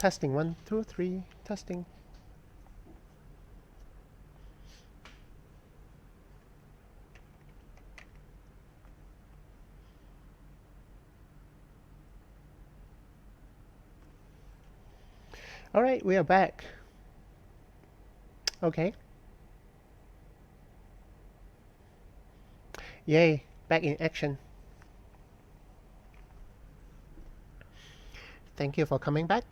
Testing 1, 2, 3. Testing. All right, we are back. Okay. Yay, back in action. Thank you for coming back.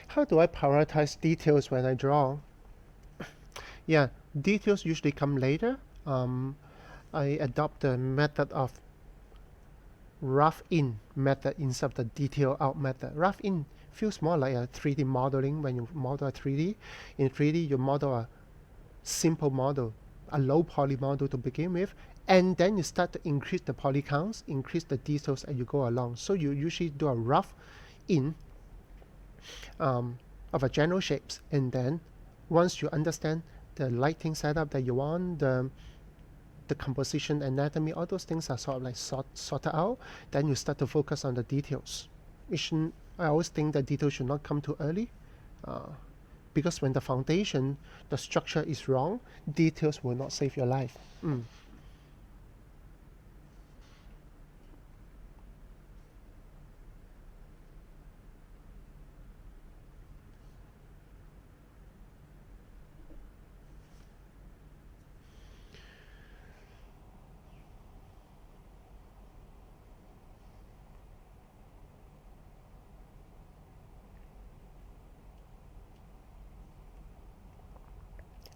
How do I prioritize details when I draw? Yeah, details usually come later. I adopt the method of rough in method instead of the detail out method. Rough in feels more like a 3D modeling when you model a 3D. In 3D, you model a simple model, a low poly model to begin with, and then you start to increase the poly counts, increase the details as you go along. So you usually do a rough in of a general shapes, and then once you understand the lighting setup that you want, the composition, anatomy, all those things are sort of like sorted out, then you start to focus on the details. I always think that details should not come too early, because when the foundation, the structure is wrong, details will not save your life.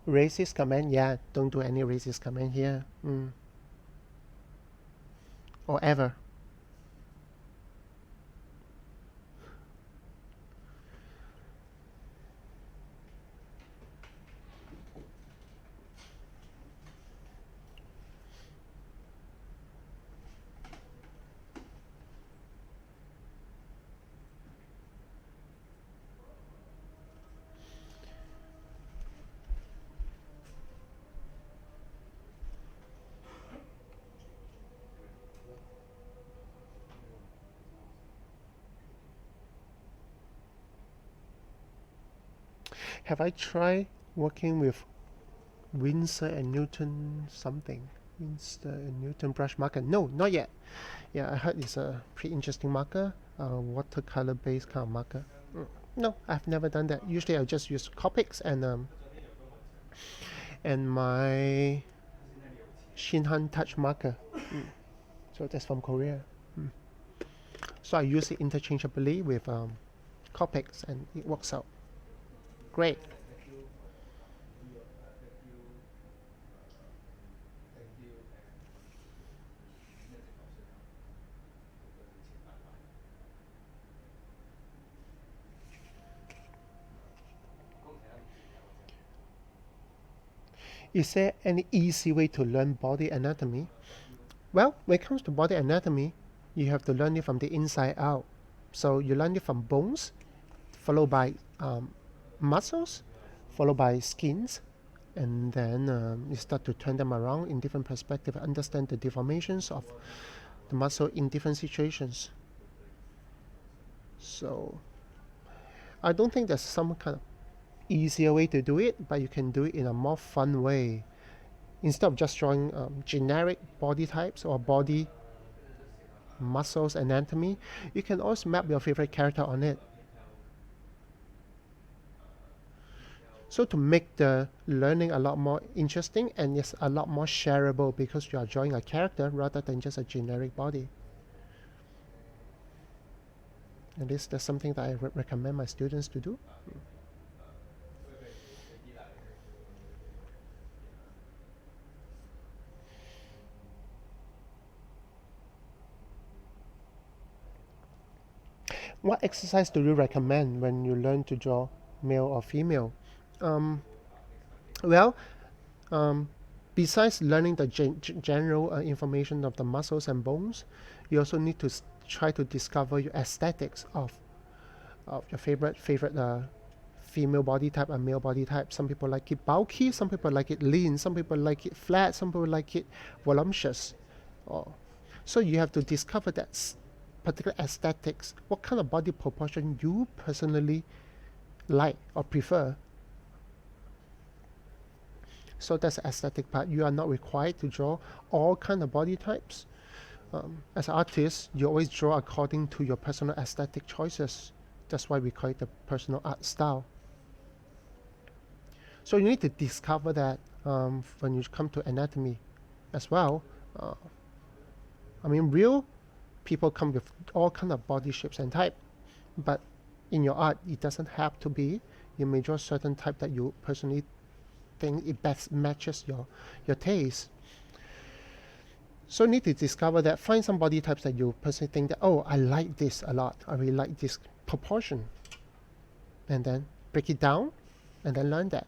Racist comment, yeah, don't do any racist comment here, or ever. Have I tried working with Winsor and Newton something? Winsor and Newton brush marker? No, not yet. Yeah, I heard it's a pretty interesting marker, watercolor based kind of marker. No, I've never done that. Usually I just use Copics and my Shinhan Touch marker. So that's from Korea. So I use it interchangeably with Copics, and it works out great. Is there any easy way to learn body anatomy? Well, when it comes to body anatomy, you have to learn it from the inside out. So you learn it from bones, followed by muscles, followed by skins, and then you start to turn them around in different perspectives, understand the deformations of the muscle in different situations. So I don't think there's some kind of easier way to do it, but you can do it in a more fun way. Instead of just drawing generic body types or body muscles anatomy, you can also map your favorite character on it. So to make the learning a lot more interesting and yes, a lot more shareable because you are drawing a character rather than just a generic body. At least that's something that I recommend my students to do. What exercise do you recommend when you learn to draw male or female? Um, well, um, Besides learning the general information of the muscles and bones, you also need to try to discover your aesthetics of your favorite female body type and male body type. Some people like it bulky, some people like it lean, some people like it flat, some people like it voluptuous. So you have to discover that particular aesthetics, what kind of body proportion you personally like or prefer. So that's the aesthetic part. You are not required to draw all kind of body types. As artists, you always draw according to your personal aesthetic choices. That's why we call it the personal art style. So you need to discover that when you come to anatomy as well. I mean, real people come with all kind of body shapes and type, but in your art, it doesn't have to be. You may draw certain type that you personally think it best matches your taste. So you need to discover that, find some body types that you personally think that, oh, I like this a lot. I really like this proportion. And then break it down and then learn that.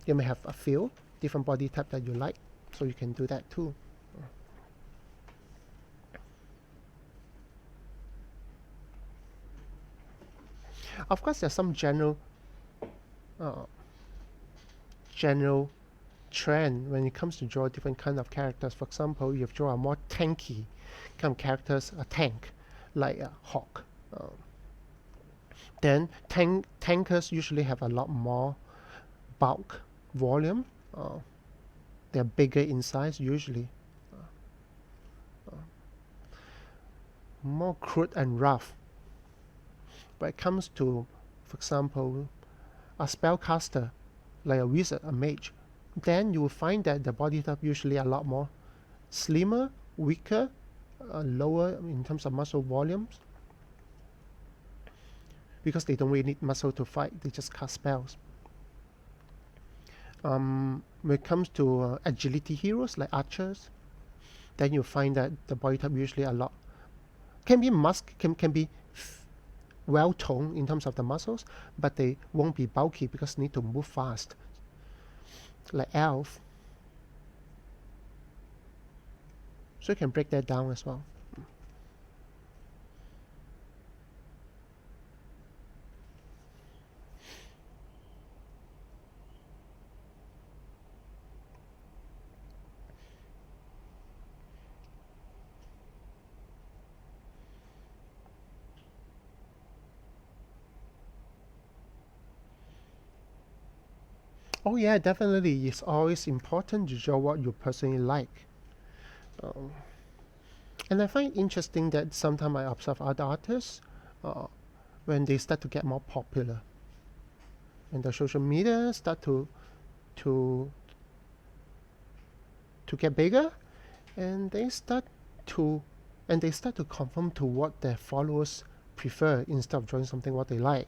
You may have a few different body type that you like, so you can do that too. Of course, there's some general trend when it comes to draw different kind of characters. For example, you draw a more tanky kind of characters, a tank, like a hawk. Then tankers usually have a lot more bulk, volume. They're bigger in size usually. More crude and rough. When it comes to, for example, a spellcaster, like a wizard, a mage, then you will find that the body type usually a lot more slimmer, weaker, lower in terms of muscle volumes, because they don't really need muscle to fight, they just cast spells. When it comes to agility heroes like archers, then you find that the body type usually a lot can be well toned in terms of the muscles, but they won't be bulky because they need to move fast, like elf. So you can break that down as well. Oh yeah, definitely. It's always important to draw what you personally like. And I find interesting that sometimes I observe other artists when they start to get more popular, and the social media start to get bigger, and they start to conform to what their followers prefer instead of drawing something what they like,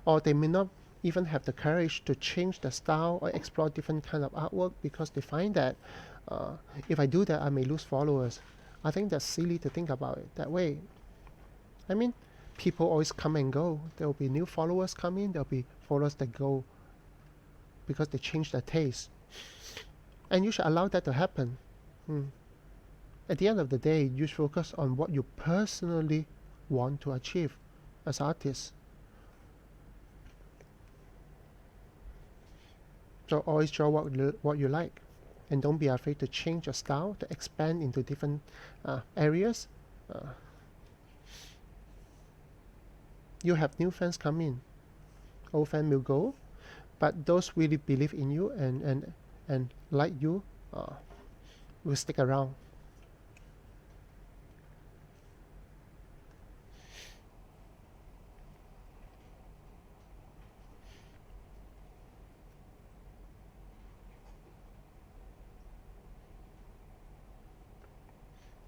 or they may not even have the courage to change the style or explore different kind of artwork because they find that if I do that I may lose followers. I think that's silly to think about it that way. I mean, people always come and go. There will be new followers come in, there will be followers that go because they change their taste, and you should allow that to happen. At the end of the day, you should focus on what you personally want to achieve as artists. So always draw what you like, and don't be afraid to change your style, to expand into different areas. You have new fans come in, old fans will go, but those really believe in you and like you will stick around.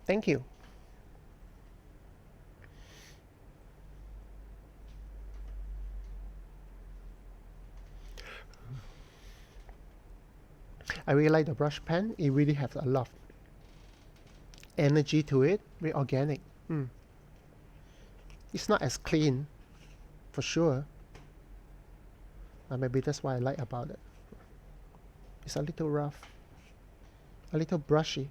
Thank you. I really like the brush pen. It really has a lot of energy to it, very organic. It's not as clean, for sure. Maybe that's what I like about it. It's a little rough. a little brushy.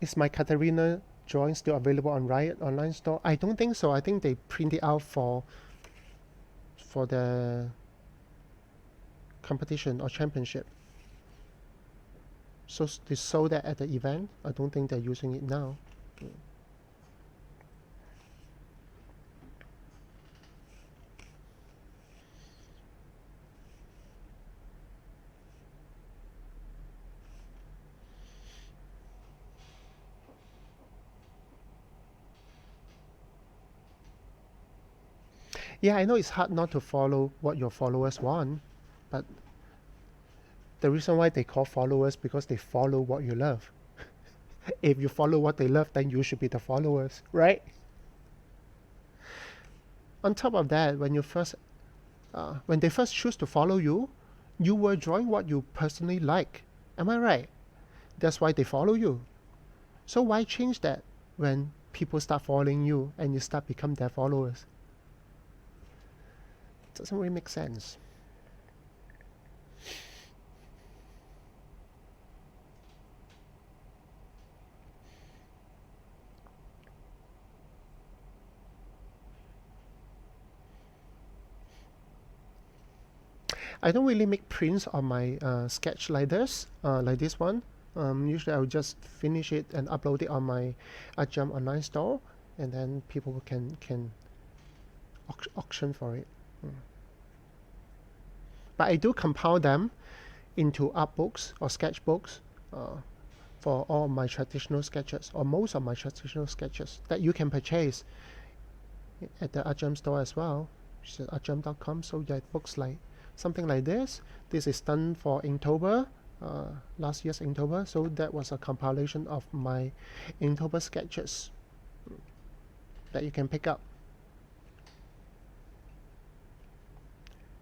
Is my Katarina drawing still available on Riot online store? I don't think so. I think they print it out for the competition or championship. So they sold that at the event. I don't think they're using it now. Yeah, I know it's hard not to follow what your followers want, but the reason why they call followers because they follow what you love. If you follow what they love, then you should be the followers, right? On top of that, when they first choose to follow you, you were drawing what you personally like. Am I right? That's why they follow you. So why change that when people start following you and you start become their followers? It doesn't really make sense. I don't really make prints on my sketch like this one. Usually I will just finish it and upload it on my Artgerm online store, and then people can auction for it. But I do compile them into art books or sketchbooks for all my traditional sketches, or most of my traditional sketches that you can purchase at the Artgerm store as well, which is artgerm.com. So yeah, books like something like this. This is done for Inktober, last year's Inktober. So that was a compilation of my Inktober sketches that you can pick up.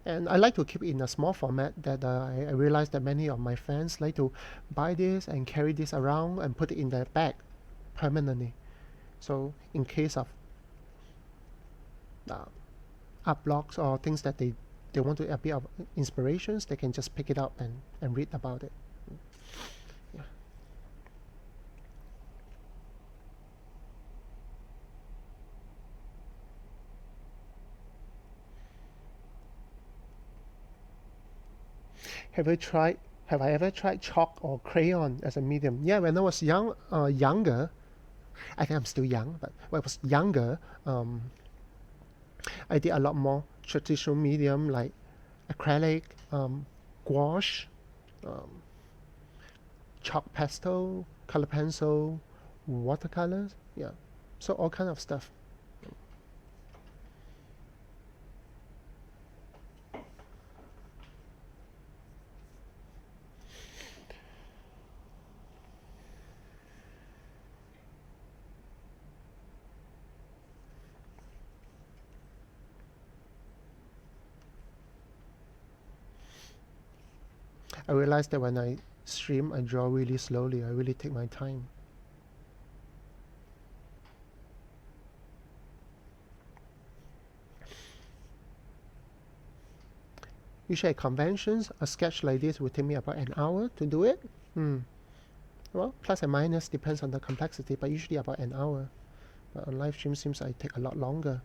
And I like to keep it in a small format that I realize that many of my fans like to buy this and carry this around and put it in their bag permanently. So in case of art blocks or things that they want to a bit of inspirations, they can just pick it up and read about it. Yeah. Have I ever tried chalk or crayon as a medium? Yeah, when I was younger, I think I'm still young, but when I was younger, I did a lot more traditional medium like acrylic, gouache, chalk pastel, color pencil, watercolors. Yeah, so all kind of stuff. I realized that when I stream, I draw really slowly. I really take my time. Usually at conventions, a sketch like this would take me about an hour to do it. Well, plus and minus depends on the complexity, but usually about an hour. But on live stream seems like it take a lot longer.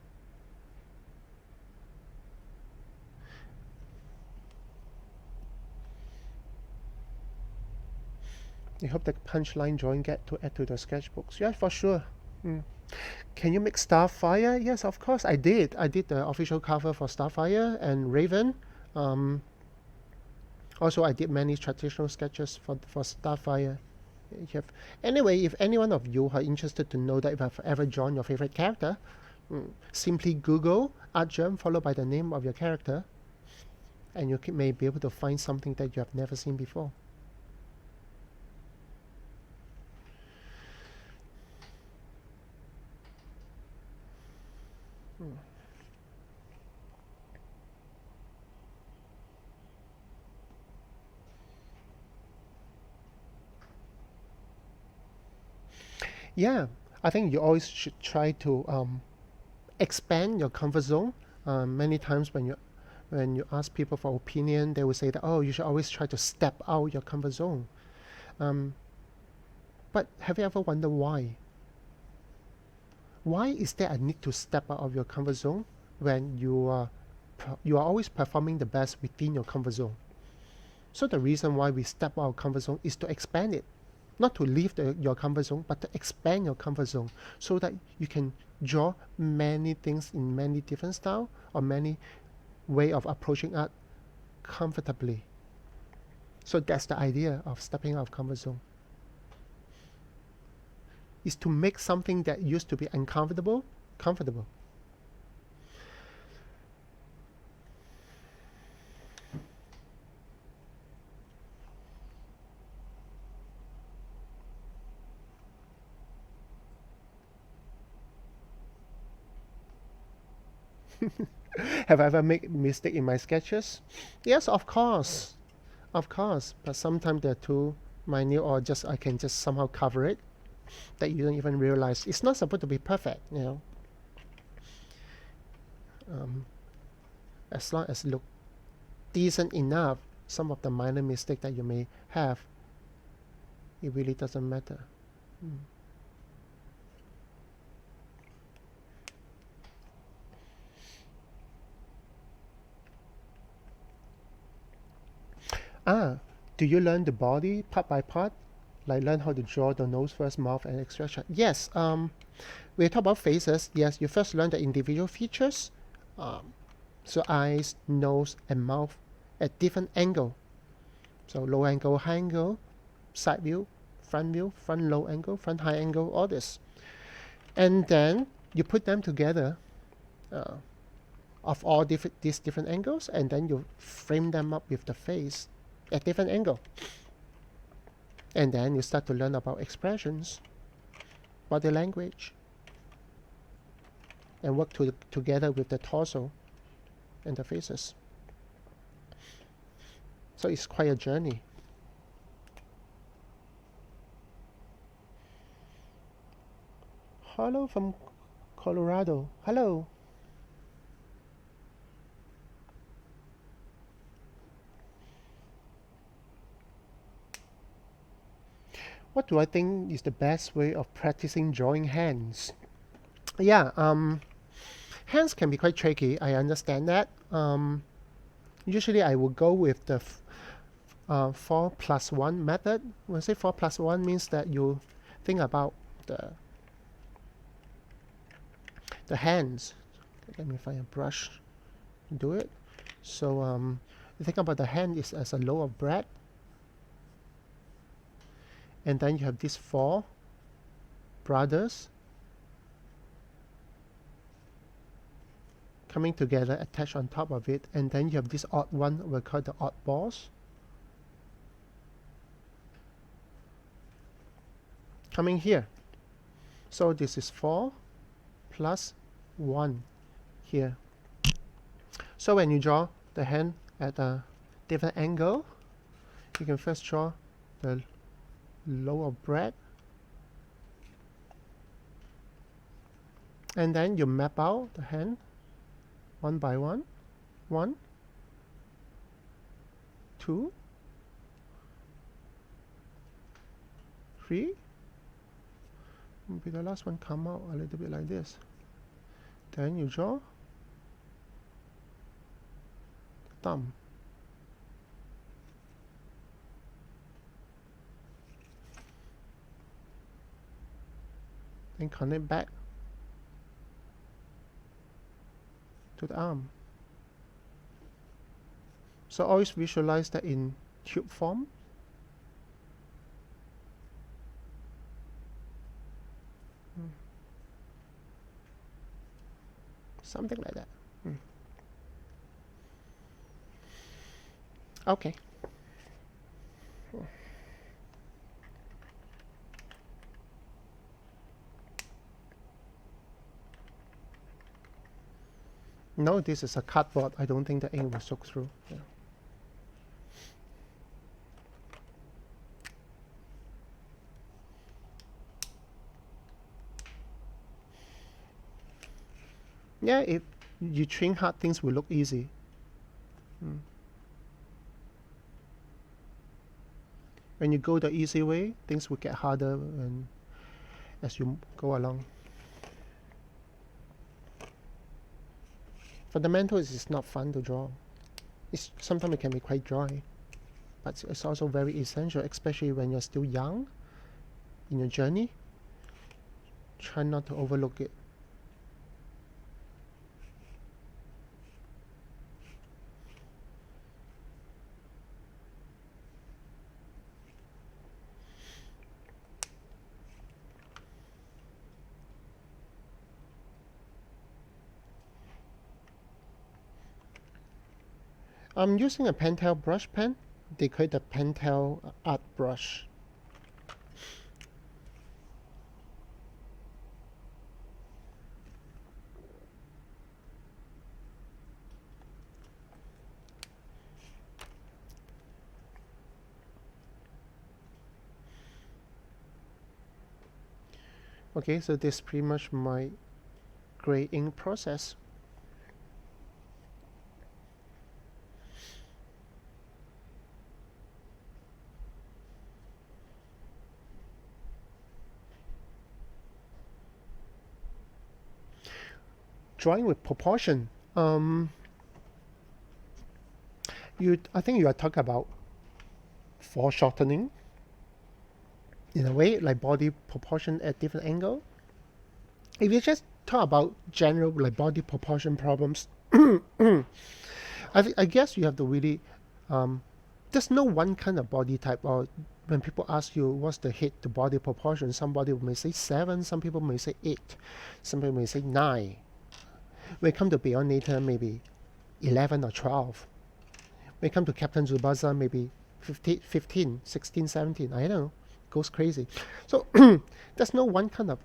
I hope the punchline drawing get to add to the sketchbooks. Yeah, for sure. Can you make Starfire? Yes, of course. I did. I did the official cover for Starfire and Raven. Also, I did many traditional sketches for Starfire. Anyway, if any one of you are interested to know that if I've ever drawn your favorite character, simply Google Artgerm followed by the name of your character, and you may be able to find something that you have never seen before. Yeah, I think you always should try to expand your comfort zone. Many times when you ask people for opinion, they will say that, oh, you should always try to step out your comfort zone. Um, but have you ever wondered why? Why is there a need to step out of your comfort zone when you are always performing the best within your comfort zone? So the reason why we step out of comfort zone is to expand it, not to leave your comfort zone, but to expand your comfort zone so that you can draw many things in many different styles or many way of approaching art comfortably. So that's the idea of stepping out of comfort zone. Is to make something that used to be uncomfortable comfortable. Have I ever made mistake in my sketches? Yes, of course. Of course. But sometimes they're too minute or just I can just somehow cover it that you don't even realize. It's not supposed to be perfect, you know. As long as it look decent enough, some of the minor mistake that you may have, it really doesn't matter. Do you learn the body part by part? Like learn how to draw the nose first, mouth, and expression? Yes. We talk about faces. Yes, you first learn the individual features. So eyes, nose, and mouth at different angle. So low angle, high angle, side view, front low angle, front high angle, all this. And then you put them together of all these different angles, and then you frame them up with the face at different angle. And then you start to learn about expressions, body language, and work together with the torso and the faces. So it's quite a journey. Hello from Colorado. Hello. What do I think is the best way of practicing drawing hands? Yeah, hands can be quite tricky. I understand that. Usually I will go with the 4+1 method. When I say 4+1 means that you think about the hands. Let me find a brush to do it. So you think about the hand is as a loaf of bread, and then you have these 4 brothers coming together attached on top of it, and then you have this odd one we call the odd balls coming here. So this is 4 plus 1 here. So when you draw the hand at a different angle, you can first draw the loaf of bread, and then you map out the hand one by one. 1, 2, 3. Maybe the last one come out a little bit like this. Then you draw the thumb. Then connect back to the arm. So always visualize that in cube form. Something like that. Okay. No, this is a cardboard. I don't think the ink will soak through. Yeah. Yeah, if you train hard, things will look easy. When you go the easy way, things will get harder and as you go along. Fundamentals is not fun to draw. Sometimes it can be quite dry, but it's also very essential, especially when you're still young in your journey. Try not to overlook it. I'm using a Pentel brush pen. They call it the Pentel art brush. Okay, so this is pretty much my gray ink process. Drawing with proportion. I think you are talking about foreshortening in a way, like body proportion at different angle. If you just talk about general like body proportion problems, I guess you have to really there's no one kind of body type. Or when people ask you what's the head to body proportion, somebody may say 7, some people may say 8, some people may say 9. When it comes to Beyond Nature, maybe 11 or 12. When it comes to Captain Tsubasa, maybe 15, 16, 17. I don't know. Goes crazy. So there's no one kind of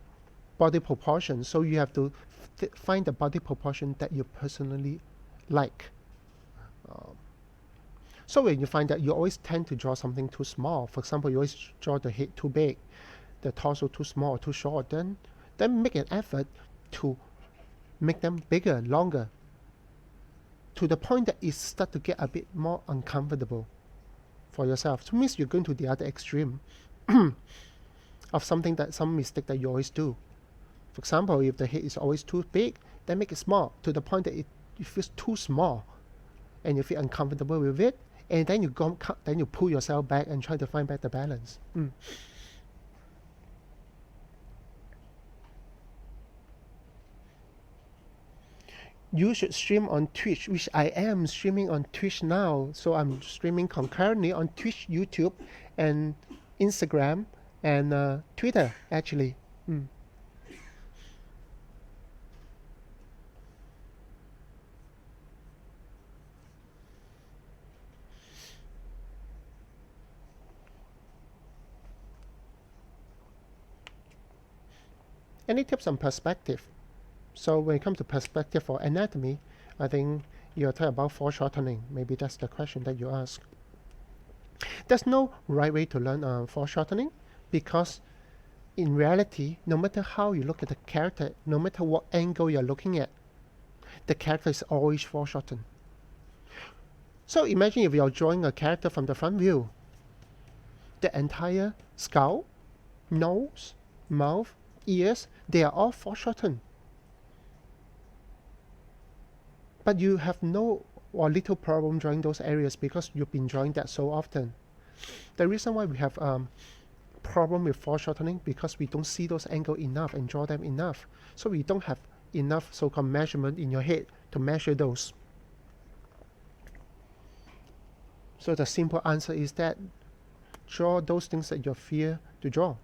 body proportion. So you have to find the body proportion that you personally like. So when you find that you always tend to draw something too small, for example, you always draw the head too big, the torso too small or too short, then make an effort to make them bigger, longer, to the point that it starts to get a bit more uncomfortable for yourself. So it means you're going to the other extreme of some mistake that you always do. For example, if the head is always too big, then make it small to the point that it feels too small and you feel uncomfortable with it, and then you pull yourself back and try to find back the balance. You should stream on Twitch, which I am streaming on Twitch now. So I'm streaming concurrently on Twitch, YouTube, and Instagram, and Twitter, actually. Any tips on perspective? So when it comes to perspective for anatomy, I think you're talking about foreshortening. Maybe that's the question that you ask. There's no right way to learn foreshortening, because in reality, no matter how you look at the character, no matter what angle you're looking at, the character is always foreshortened. So imagine if you're drawing a character from the front view, the entire skull, nose, mouth, ears, they are all foreshortened. But you have no or little problem drawing those areas because you've been drawing that so often. The reason why we have problem with foreshortening because we don't see those angles enough and draw them enough. So we don't have enough so-called measurement in your head to measure those. So the simple answer is that draw those things that you fear to draw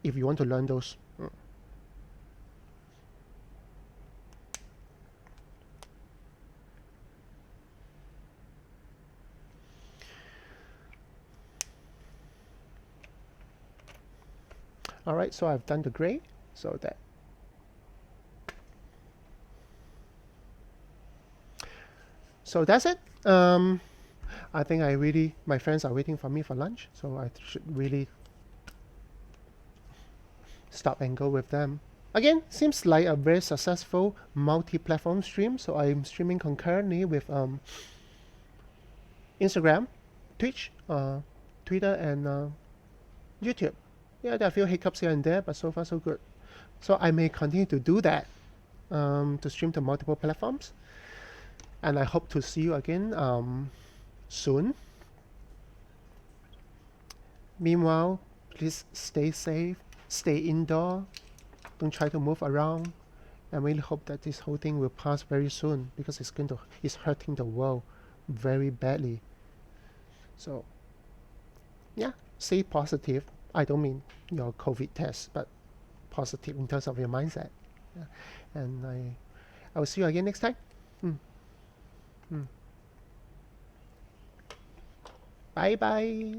if you want to learn those. Alright, so I've done the gray, so that's it. I think my friends are waiting for me for lunch, so I should really stop and go with them. Again, seems like a very successful multi-platform stream. So I'm streaming concurrently with Instagram, Twitch, Twitter, and YouTube. Yeah, there are a few hiccups here and there, but so far so good. So I may continue to do that, to stream to multiple platforms. And I hope to see you again soon. Meanwhile, please stay safe, stay indoor, don't try to move around. I really hope that this whole thing will pass very soon, because it's hurting the world very badly. So yeah, stay positive. I don't mean your COVID test, but positive in terms of your mindset. Yeah. And I will see you again next time. Mm. Mm. Bye bye.